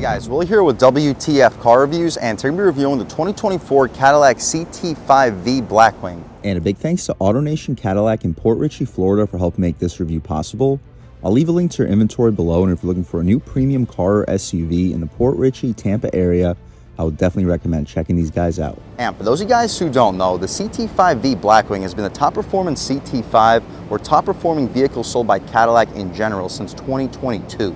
Hey guys, Willie here with W.T.F car reviews, and today we're going to be reviewing the 2024 Cadillac CT5-V Blackwing. And a big thanks to AutoNation Cadillac in Port Richey, Florida for helping make this review possible. I'll leave a link to your inventory below, and if you're looking for a new premium car or SUV in the Port Richey, Tampa area, I would definitely recommend checking these guys out. And for those of you guys who don't know, the CT5-V Blackwing has been the top performing CT5 or top performing vehicle sold by Cadillac in general since 2022.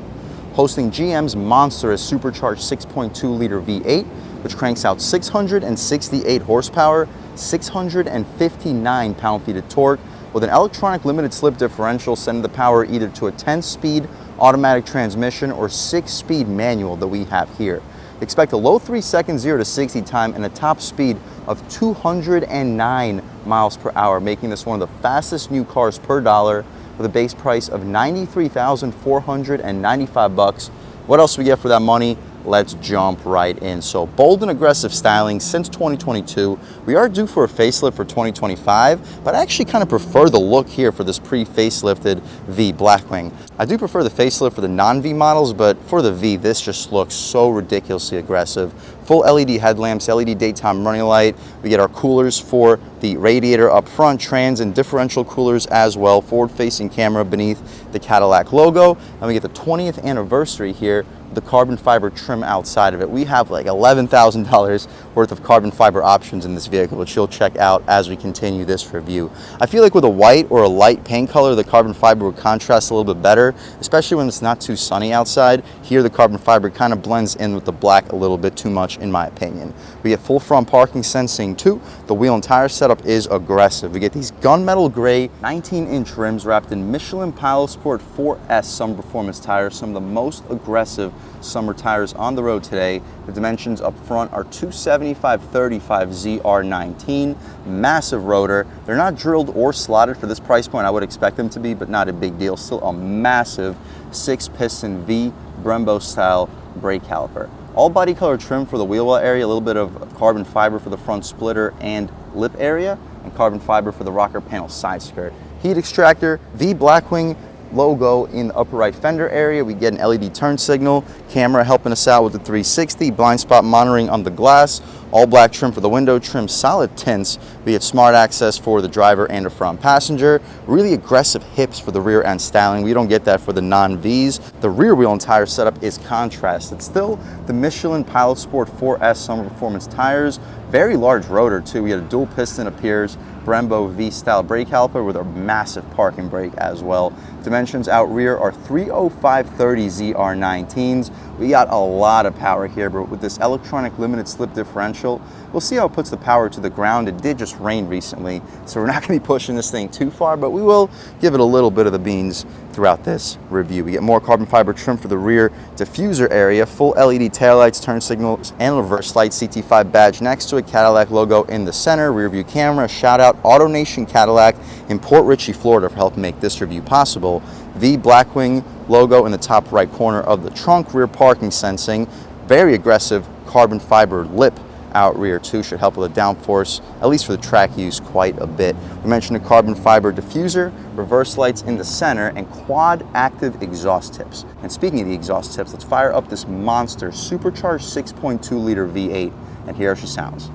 Hosting GM's monstrous supercharged 6.2-liter V8, which cranks out 668 horsepower, 659 pound-feet of torque, with an electronic limited slip differential sending the power either to a 10-speed automatic transmission or 6-speed manual that we have here. Expect a low 3-second 0 to 60 time and a top speed of 209 miles per hour, making this one of the fastest new cars per dollar with a base price of $93,495. What else do we get for that money? Let's jump right in. So bold and aggressive styling since 2022. We are due for a facelift for 2025, but I actually kind of prefer the look here for this pre-facelifted V Blackwing. I do prefer the facelift for the non-V models, but for the V, this just looks so ridiculously aggressive. Full LED headlamps, LED daytime running light. We get our coolers for the radiator up front, trans and differential coolers as well, forward-facing camera beneath the Cadillac logo, and we get the 20th anniversary here, the carbon fiber trim outside of it. We have like $11,000 worth of carbon fiber options in this vehicle, which you'll check out as we continue this review. I feel like with a white or a light paint color, the carbon fiber would contrast a little bit better, especially when it's not too sunny outside. Here, the carbon fiber kind of blends in with the black a little bit too much, in my opinion. We get full front parking sensing too. The wheel and tire setup is aggressive. We get these gunmetal gray 19-inch rims wrapped in Michelin Pilot Sport 4S summer performance tires, some of the most aggressive summer tires on the road today. The dimensions up front are 275/35 ZR19, massive rotor. They're not drilled or slotted for this price point. I would expect them to be, but not a big deal. Still a massive 6-piston V Brembo style brake caliper. All body color trim for the wheel well area, a little bit of carbon fiber for the front splitter and lip area, and carbon fiber for the rocker panel side skirt. Heat extractor, V Blackwing logo in the upper right fender area. We get an LED turn signal, camera helping us out with the 360, blind spot monitoring on the glass, all black trim for the window trim, solid tints. We get smart access for the driver and the front passenger, really aggressive hips for the rear end styling. We don't get that for the non-Vs. The rear wheel and tire setup is contrast. It's still the Michelin Pilot Sport 4S summer performance tires, very large rotor too. We get a dual piston appears, Brembo V-style brake caliper with a massive parking brake as well. Dimensions out rear are 305/30 ZR19s. We got a lot of power here, but with this electronic limited slip differential, we'll see how it puts the power to the ground. It did just rain recently, so we're not going to be pushing this thing too far, but we will give it a little bit of the beans throughout this review. We get more carbon fiber trim for the rear diffuser area, full LED taillights, turn signals, and reverse light, CT5 badge next to a Cadillac logo in the center, rear view camera. Shout out AutoNation Cadillac in Port Richey, Florida for helping make this review possible. V Blackwing logo in the top right corner of the trunk, rear parking sensing, very aggressive carbon fiber lip out rear too, should help with the downforce, at least for the track use, quite a bit. We mentioned a carbon fiber diffuser, reverse lights in the center, and quad active exhaust tips. And speaking of the exhaust tips, let's fire up this monster supercharged 6.2-liter V8, and here she sounds.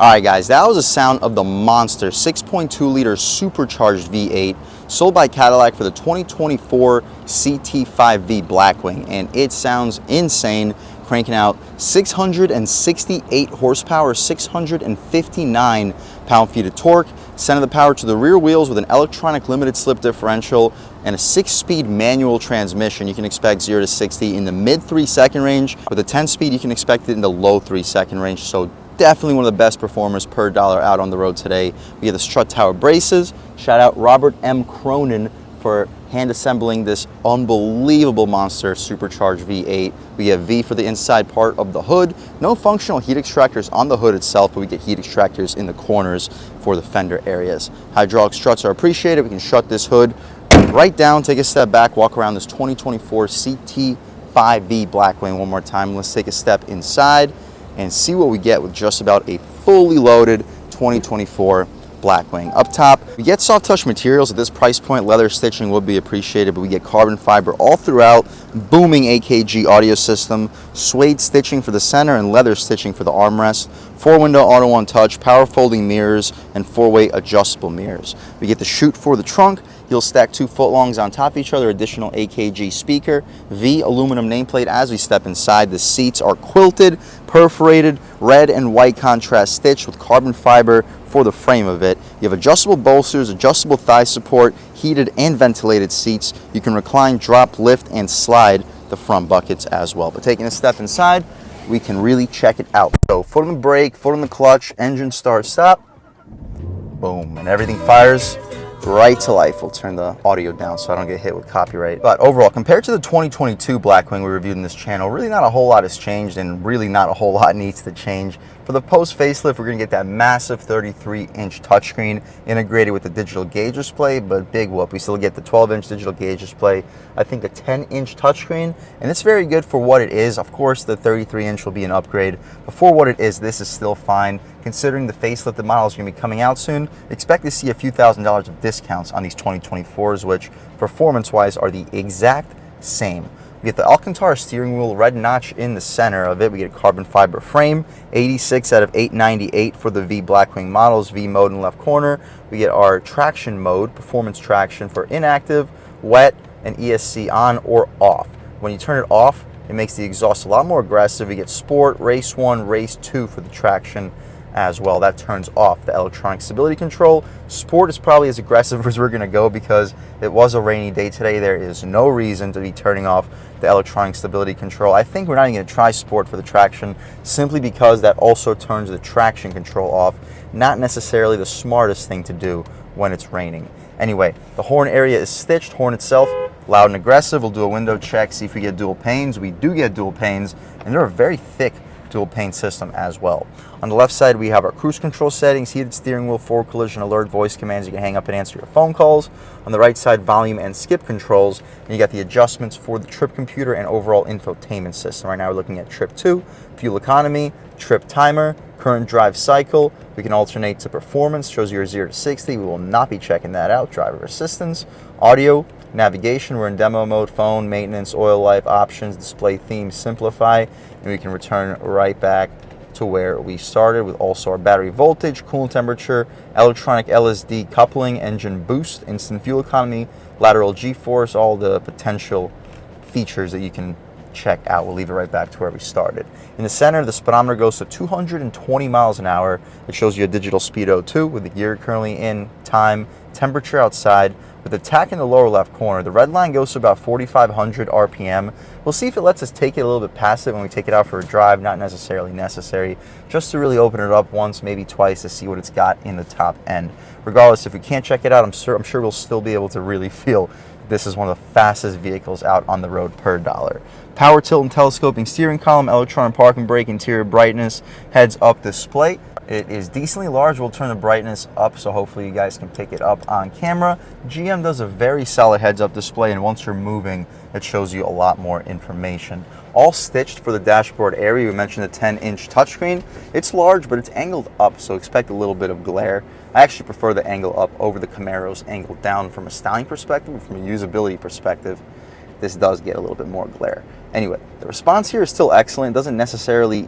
All right, guys, that was the sound of the monster 6.2-liter supercharged V8 sold by Cadillac for the 2024 CT5-V Blackwing, and it sounds insane, cranking out 668 horsepower, 659 pound-feet of torque, sending the power to the rear wheels with an electronic limited slip differential and a 6-speed manual transmission. You can expect 0 to 60 in the mid 3-second range. With a 10-speed, you can expect it in the low 3-second range. So definitely one of the best performers per dollar out on the road today. We have the strut tower braces. Shout out Robert M. Cronin for hand assembling this unbelievable monster supercharged V8. We get V for the inside part of the hood. No functional heat extractors on the hood itself, but we get heat extractors in the corners for the fender areas. Hydraulic struts are appreciated. We can shut this hood right down, take a step back, walk around this 2024 CT5-V Blackwing one more time. Let's take a step inside and see what we get with just about a fully loaded 2024 Blackwing. Up top, we get soft touch materials at this price point. Leather stitching would be appreciated, but we get carbon fiber all throughout, booming AKG audio system, suede stitching for the center and leather stitching for the armrest, 4-window auto on touch, power folding mirrors, and 4-way adjustable mirrors. We get the chute for the trunk. You'll stack 2 footlongs on top of each other, additional AKG speaker, V aluminum nameplate as we step inside. The seats are quilted, perforated, red and white contrast stitched with carbon fiber for the frame of it. You have adjustable bolsters, adjustable thigh support, heated and ventilated seats. You can recline, drop, lift, and slide the front buckets as well. But taking a step inside, we can really check it out. So foot on the brake, foot on the clutch, engine start, stop, boom, and everything fires right to life. We'll turn the audio down so I don't get hit with copyright. But overall, compared to the 2022 Blackwing we reviewed in this channel, really not a whole lot has changed, and really not a whole lot needs to change. For the post facelift, we're going to get that massive 33-inch touchscreen integrated with the digital gauge display, but big whoop, we still get the 12-inch digital gauge display, I think a 10-inch touchscreen, and it's very good for what it is. Of course, the 33-inch will be an upgrade, but for what it is, this is still fine. Considering the facelifted models are going to be coming out soon, expect to see a few $1,000s of discounts on these 2024s, which performance-wise are the exact same. We get the Alcantara steering wheel, red notch in the center of it. We get a carbon fiber frame, 86 out of 898 for the V Blackwing models, V mode in the left corner. We get our traction mode, performance traction for inactive, wet, and ESC on or off. When you turn it off, it makes the exhaust a lot more aggressive. We get Sport, Race 1, Race 2 for the traction as well. That turns off the electronic stability control. Sport is probably as aggressive as we're going to go because it was a rainy day today. There is no reason to be turning off the electronic stability control. I think we're not even going to try Sport for the traction simply because that also turns the traction control off. Not necessarily the smartest thing to do when it's raining. Anyway, the horn area is stitched. Horn itself, loud and aggressive. We'll do a window check, see if we get dual panes. We do get dual panes, and they're a very thick dual pane system as well. On the left side, we have our cruise control settings, heated steering wheel, forward collision alert, voice commands. You can hang up and answer your phone calls. On the right side, volume and skip controls, and you got the adjustments for the trip computer and overall infotainment system. Right now, we're looking at trip 2, fuel economy, trip timer, current drive cycle. We can alternate to performance, shows your 0 to 60. We will not be checking that out. Driver assistance, audio, navigation. We're in demo mode, phone, maintenance, oil life, options, display theme, simplify, and we can return right back to where we started with also our battery voltage, coolant temperature, electronic LSD coupling, engine boost, instant fuel economy, lateral G-force, all the potential features that you can check out. We'll leave it right back to where we started. In the center, the speedometer goes to 220 miles an hour. It shows you a digital speedo with the gear currently in, time, temperature outside. With the tach in the lower left corner, the red line goes to about 4,500 RPM. We'll see if it lets us take it a little bit past it when we take it out for a drive. Not necessarily necessary, just to really open it up once, maybe twice, to see what it's got in the top end. Regardless, if we can't check it out, I'm sure we'll still be able to really feel this is one of the fastest vehicles out on the road per dollar. Power tilt and telescoping steering column, electronic parking brake, interior brightness, heads-up display. It is decently large. We'll turn the brightness up so hopefully you guys can pick it up on camera. GM does a very solid heads-up display, and once you're moving, it shows you a lot more information. All stitched for the dashboard area. We mentioned the 10-inch touchscreen. It's large, but it's angled up, so expect a little bit of glare. I actually prefer the angle up over the Camaro's angle down from a styling perspective, but from a usability perspective, this does get a little bit more glare. Anyway, the response here is still excellent. It doesn't necessarily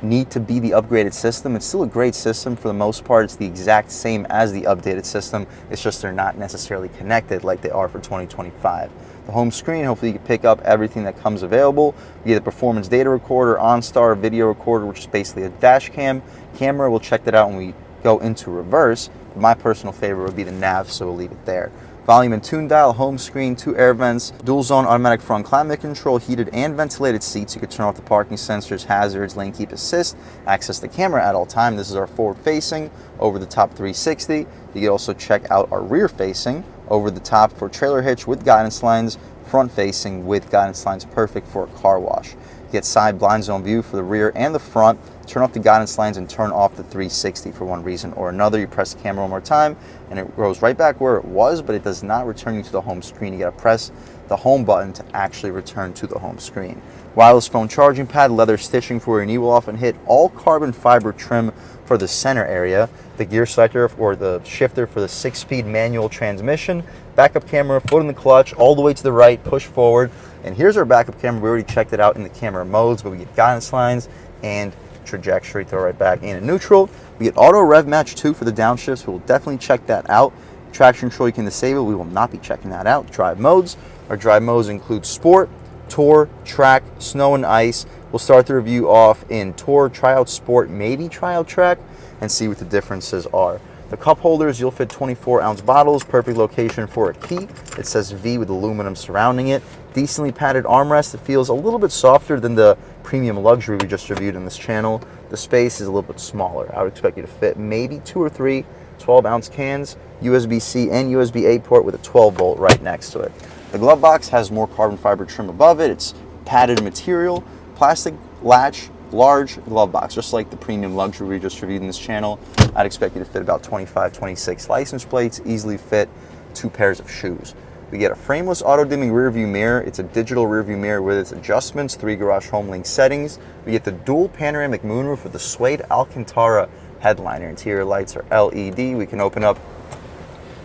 need to be the upgraded system. It's still a great system for the most part. It's the exact same as the updated system. It's just they're not necessarily connected like they are for 2025. The home screen, hopefully you can pick up everything that comes available. You get a performance data recorder, OnStar video recorder, which is basically a dash cam camera. We'll check that out when we go into reverse. My personal favorite would be the nav, so we'll leave it there. volume and tune dial, home screen, 2 air vents, dual zone automatic front climate control, heated and ventilated seats. You can turn off the parking sensors, hazards, lane keep assist, access the camera at all time. This is our forward facing, over the top 360. You can also check out our rear facing, over the top for trailer hitch with guidance lines, front facing with guidance lines, perfect for a car wash. You get side blind zone view for the rear and the front. Turn off the guidance lines and turn off the 360 for one reason or another. You press the camera one more time and it goes right back where it was, but it does not return you to the home screen. You gotta press the home button to actually return to the home screen. Wireless phone charging pad, leather stitching for your knee will often hit, all carbon fiber trim for the center area, the gear selector or the shifter for the 6-speed manual transmission, backup camera, foot in the clutch, all the way to the right, push forward. And here's our backup camera. We already checked it out in the camera modes, but we get guidance lines and trajectory, throw right back in neutral. We get auto rev match 2 for the downshifts. We'll definitely check that out. Traction control, you can disable. We will not be checking that out. Drive modes. Our drive modes include sport, tour, track, snow and ice. We'll start the review off in tour, try out sport, maybe try out track, and see what the differences are. The cup holders, you'll fit 24-ounce bottles, perfect location for a key. It says V with aluminum surrounding it. Decently padded armrest. It feels a little bit softer than the premium luxury we just reviewed on this channel. The space is a little bit smaller. I would expect you to fit maybe 2 or 3 12-ounce cans, USB-C and USB-A port with a 12-volt right next to it. The glove box has more carbon fiber trim above it. It's padded material, plastic latch, large glove box, just like the premium luxury we just reviewed in this channel. I'd expect you to fit about 25, 26 license plates, easily fit 2 pairs of shoes. We get a frameless auto-dimming rear view mirror. It's a digital rear view mirror with its adjustments, 3 garage home link settings. We get the dual panoramic moonroof with the suede Alcantara headliner. Interior lights are LED. We can open up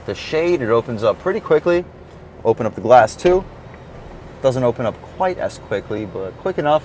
the shade. It opens up pretty quickly. Open up the glass too. Doesn't open up quite as quickly, but quick enough.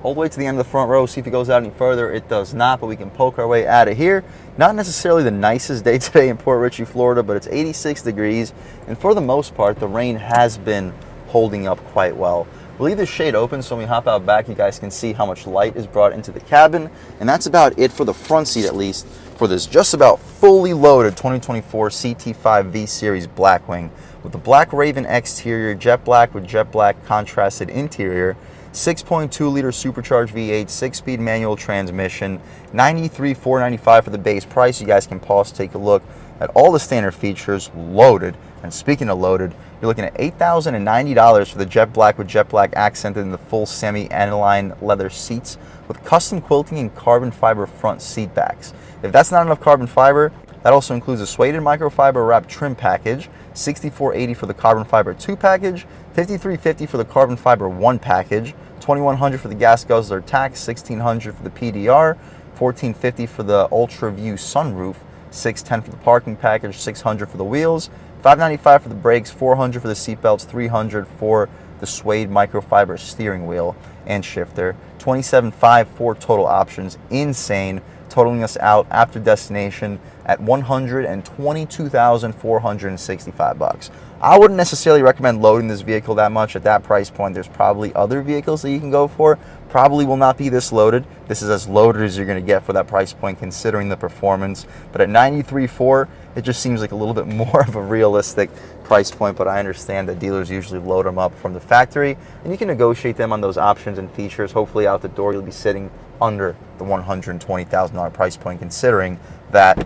All the way to the end of the front row, see if it goes out any further. It does not, but we can poke our way out of here. Not necessarily the nicest day today in Port Richey, Florida, but it's 86 degrees, and for the most part, the rain has been holding up quite well. We'll leave the shade open so when we hop out back, you guys can see how much light is brought into the cabin, and that's about it for the front seat, at least, for this just about fully loaded 2024 CT5-V Series Blackwing with the Black Raven exterior, jet black with jet black contrasted interior, 6.2-liter supercharged V8, 6-speed manual transmission, $93,495 for the base price. You guys can pause, take a look at all the standard features loaded. And speaking of loaded, you're looking at $8,090 for the jet black with jet black accented in the full semi-aniline leather seats with custom quilting and carbon fiber front seat backs. If that's not enough carbon fiber, that also includes a suede and microfiber wrap trim package, $6,480 for the carbon fiber 2 package, $5,350 for the carbon fiber 1 package, $2,100 for the gas guzzler tax, $1,600 for the PDR, $1,450 for the Ultra View sunroof, $610 for the parking package, $600 for the wheels, $595 for the brakes, $400 for the seatbelts, $300 for the suede microfiber steering wheel and shifter, $27,500 for total options. Insane, totaling us out after destination at $122,465. I wouldn't necessarily recommend loading this vehicle that much at that price point. There's probably other vehicles that you can go for. Probably will not be this loaded. This is as loaded as you're going to get for that price point considering the performance. But at $93,400, it just seems like a little bit more of a realistic price point, but I understand that dealers usually load them up from the factory and you can negotiate them on those options and features. Hopefully out the door you'll be sitting under the $120,000 price point considering that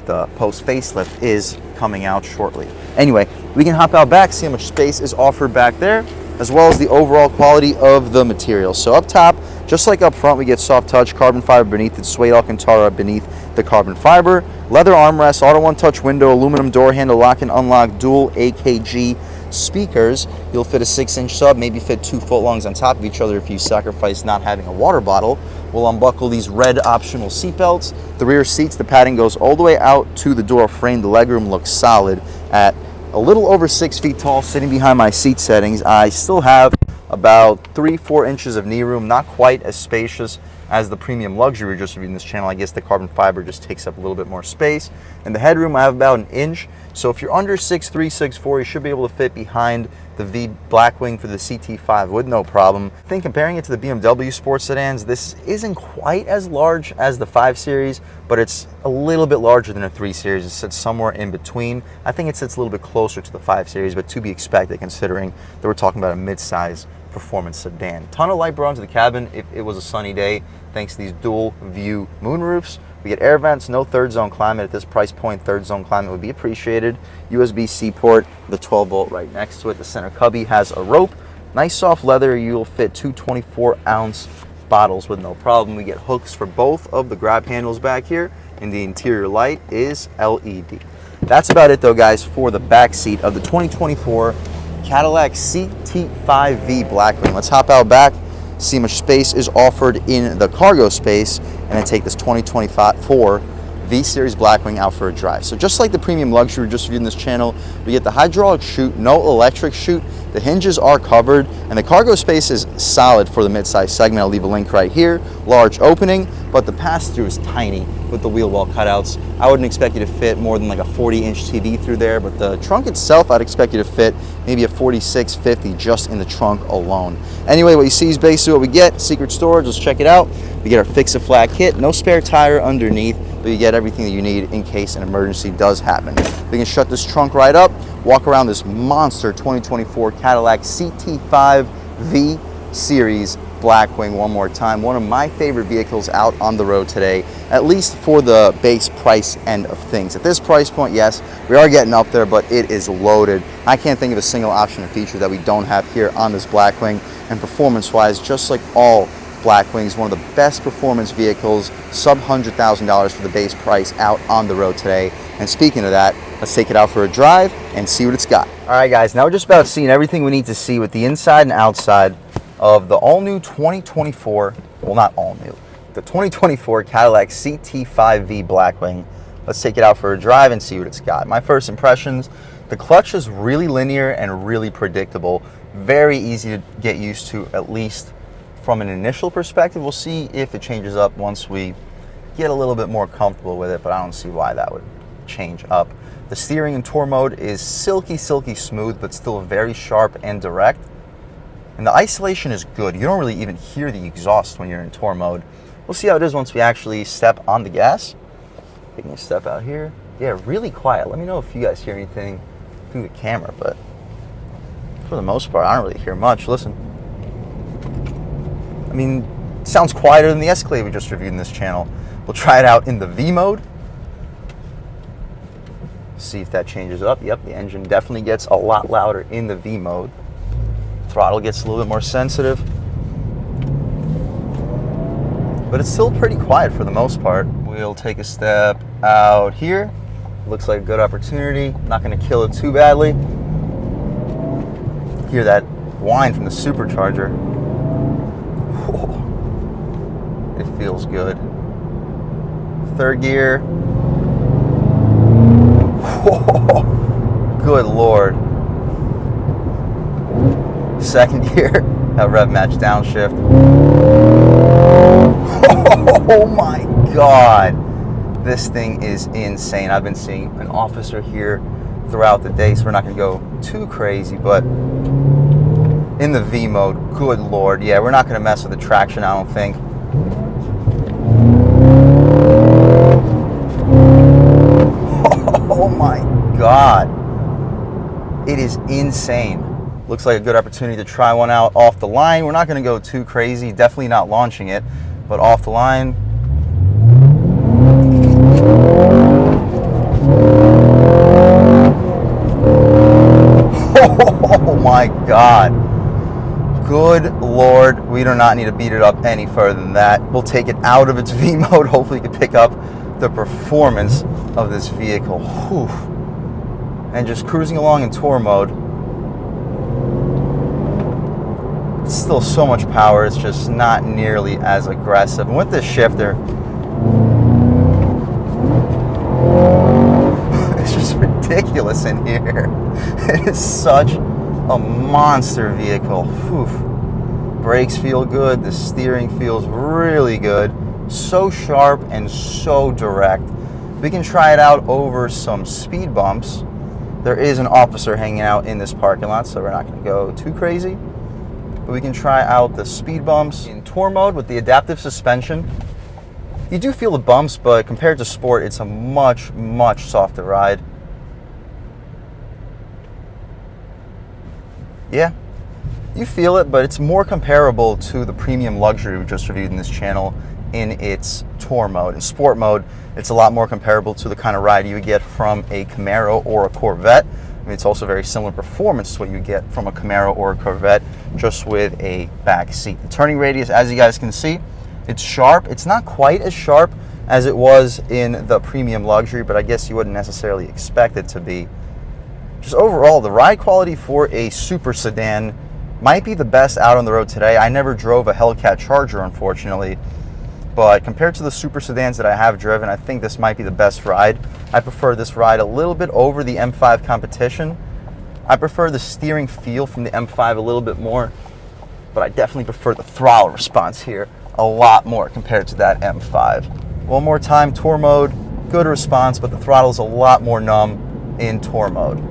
the post facelift is coming out shortly. Anyway, we can hop out back, see how much space is offered back there, as well as the overall quality of the material. So up top, just like up front, we get soft touch, carbon fiber beneath it, suede Alcantara beneath the carbon fiber, leather armrest, auto one-touch window, aluminum door handle, lock and unlock, dual AKG speakers. You'll fit a 6-inch sub, maybe fit 2 footlongs on top of each other if you sacrifice not having a water bottle. We'll unbuckle these red optional seat belts. The rear seats, the padding goes all the way out to the door frame. The legroom looks solid at a little over 6 feet tall, sitting behind my seat settings. I still have about 3-4 inches of knee room, not quite as spacious as the premium luxury just reviewed in this channel. I guess the carbon fiber just takes up a little bit more space. And the headroom, I have about 1 inch. So if you're under 6'3", 6'4", you should be able to fit behind the V Blackwing for the CT5 with no problem. I think comparing it to the BMW sports sedans, this isn't quite as large as the 5 Series, but it's a little bit larger than a 3 Series. It sits somewhere in between. I think it sits a little bit closer to the 5 Series, but to be expected considering that we're talking about a mid-size performance sedan. Ton of light brought into the cabin if it was a sunny day, thanks to these dual view moonroofs. We get air vents, no third zone climate. At this price point, third zone climate would be appreciated. USB-C port, the 12 volt right next to it. The center cubby has a rope. Nice soft leather. You'll fit 2 24-ounce bottles with no problem. We get hooks for both of the grab handles back here, and the interior light is LED. That's about it though, guys, for the back seat of the 2024 Cadillac CT5-V Blackwing. Let's hop out back, see how much space is offered in the cargo space, and then take this 2024 V Series Blackwing out for a drive. So just like the premium luxury we just reviewed in this channel, we get the hydraulic chute, no electric chute. The hinges are covered, and the cargo space is solid for the midsize segment. I'll leave a link right here. Large opening, but the pass-through is tiny with the wheel well cutouts. I wouldn't expect you to fit more than like a 40-inch TV through there, but the trunk itself, I'd expect you to fit maybe a 46-50 just in the trunk alone. Anyway, what you see is basically what we get. Secret storage, let's check it out. We get our fix-a-flat kit, no spare tire underneath, but you get everything that you need in case an emergency does happen. We can shut this trunk right up, walk around this monster 2024 Cadillac CT5-V Series Blackwing one more time. One of my favorite vehicles out on the road today, at least for the base price end of things. At this price point, yes, we are getting up there, but it is loaded. I can't think of a single option or feature that we don't have here on this Blackwing. And performance-wise, just like all Blackwings, one of the best performance vehicles, sub $100,000 for the base price out on the road today. And speaking of that, let's take it out for a drive and see what it's got. All right, guys, now we're just about seeing everything we need to see with the inside and outside of the all-new 2024, well, not all-new, the 2024 Cadillac CT5-V Blackwing. Let's take it out for a drive and see what it's got. My first impressions, the clutch is really linear and really predictable. Very easy to get used to, at least from an initial perspective. We'll see if it changes up once we get a little bit more comfortable with it, but I don't see why that would change up. The steering in tour mode is silky smooth, but still very sharp and direct. And the isolation is good. You don't really even hear the exhaust when you're in tour mode. We'll see how it is once we actually step on the gas. Taking a step out here. Yeah, really quiet. Let me know if you guys hear anything through the camera, but for the most part, I don't really hear much. Listen. I mean, it sounds quieter than the Escalade we just reviewed in this channel. We'll try it out in the V mode. See if that changes up. Yep, the engine definitely gets a lot louder in the V mode. Throttle gets a little bit more sensitive. But it's still pretty quiet for the most part. We'll take a step out here. Looks like a good opportunity. Not going to kill it too badly. Hear that whine from the supercharger. It feels good. Third gear. Good Lord. Second gear, that rev match downshift. Oh my God. This thing is insane. I've been seeing an officer here throughout the day, so we're not gonna go too crazy, but in the V mode, good Lord. Yeah, we're not gonna mess with the traction, I don't think. Oh my God. It is insane. Looks like a good opportunity to try one out off the line. We're not going to go too crazy, definitely not launching it, but off the line. Oh my God. Good Lord, we do not need to beat it up any further than that. We'll take it out of its V mode. Hopefully we can pick up the performance of this vehicle. Whew. And just cruising along in tour mode. It's still so much power, it's just not nearly as aggressive. And with this shifter, it's just ridiculous in here. It is such a monster vehicle. Whew. Brakes feel good, the steering feels really good. So sharp and so direct. We can try it out over some speed bumps. There is an officer hanging out in this parking lot, so we're not going to go too crazy. But we can try out the speed bumps in tour mode with the adaptive suspension. You do feel the bumps, but compared to sport, it's a much, much softer ride. Yeah, you feel it, but it's more comparable to the premium luxury we just reviewed in this channel in its tour mode. In sport mode, it's a lot more comparable to the kind of ride you would get from a Camaro or a Corvette. I mean, it's also very similar performance to what you get from a Camaro or a Corvette, just with a back seat. The turning radius, as you guys can see, it's sharp. It's not quite as sharp as it was in the premium luxury, but I guess you wouldn't necessarily expect it to be. Just overall, the ride quality for a super sedan might be the best out on the road today. I never drove a Hellcat Charger, unfortunately, but compared to the super sedans that I have driven, I think this might be the best ride. I prefer this ride a little bit over the M5 competition. I prefer the steering feel from the M5 a little bit more, but I definitely prefer the throttle response here a lot more compared to that M5. One more time, tour mode, good response, but the throttle's a lot more numb in tour mode.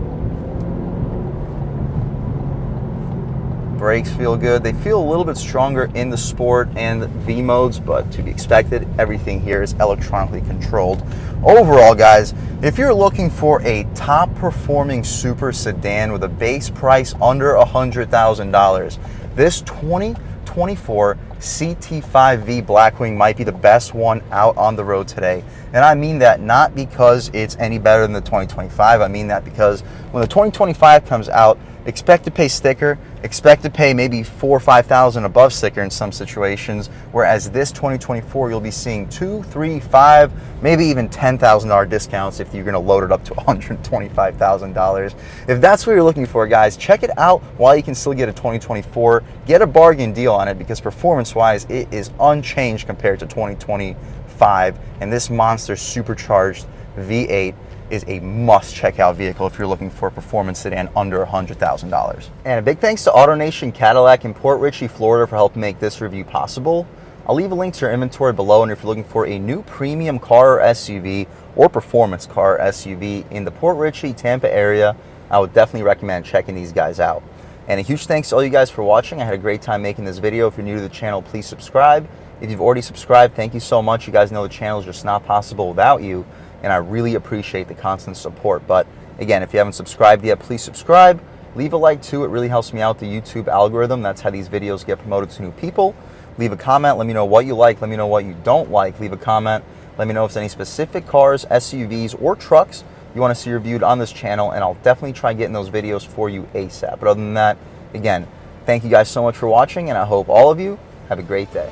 Brakes feel good. They feel a little bit stronger in the sport and V modes, but to be expected, everything here is electronically controlled. Overall, guys, if you're looking for a top performing super sedan with a base price under $100,000, this 2024 CT5-V Blackwing might be the best one out on the road today. And I mean that not because it's any better than the 2025. I mean that because when the 2025 comes out, expect to pay sticker, expect to pay maybe $4,000 or $5,000 above sticker in some situations, whereas this 2024 you'll be seeing $2,000, $3,000, $5,000, maybe even $10,000 discounts if you're going to load it up to $125,000. If that's what you're looking for, guys, check it out while you can still get a 2024. Get a bargain deal on it because performance-wise, it is unchanged compared to 2025, and this monster supercharged V8 is a must-check-out vehicle if you're looking for a performance sedan under $100,000. And a big thanks to AutoNation Cadillac in Port Richey, Florida for helping make this review possible. I'll leave a link to their inventory below, and if you're looking for a new premium car or SUV or performance car or SUV in the Port Richey, Tampa area, I would definitely recommend checking these guys out. And a huge thanks to all you guys for watching. I had a great time making this video. If you're new to the channel, please subscribe. If you've already subscribed, thank you so much. You guys know the channel is just not possible without you, and I really appreciate the constant support. But again, if you haven't subscribed yet, please subscribe. Leave a like too. It really helps me out, the YouTube algorithm. That's how these videos get promoted to new people. Leave a comment. Let me know what you like. Let me know what you don't like. Leave a comment. Let me know if there's any specific cars, SUVs, or trucks you want to see reviewed on this channel, and I'll definitely try getting those videos for you ASAP. But other than that, again, thank you guys so much for watching, and I hope all of you have a great day.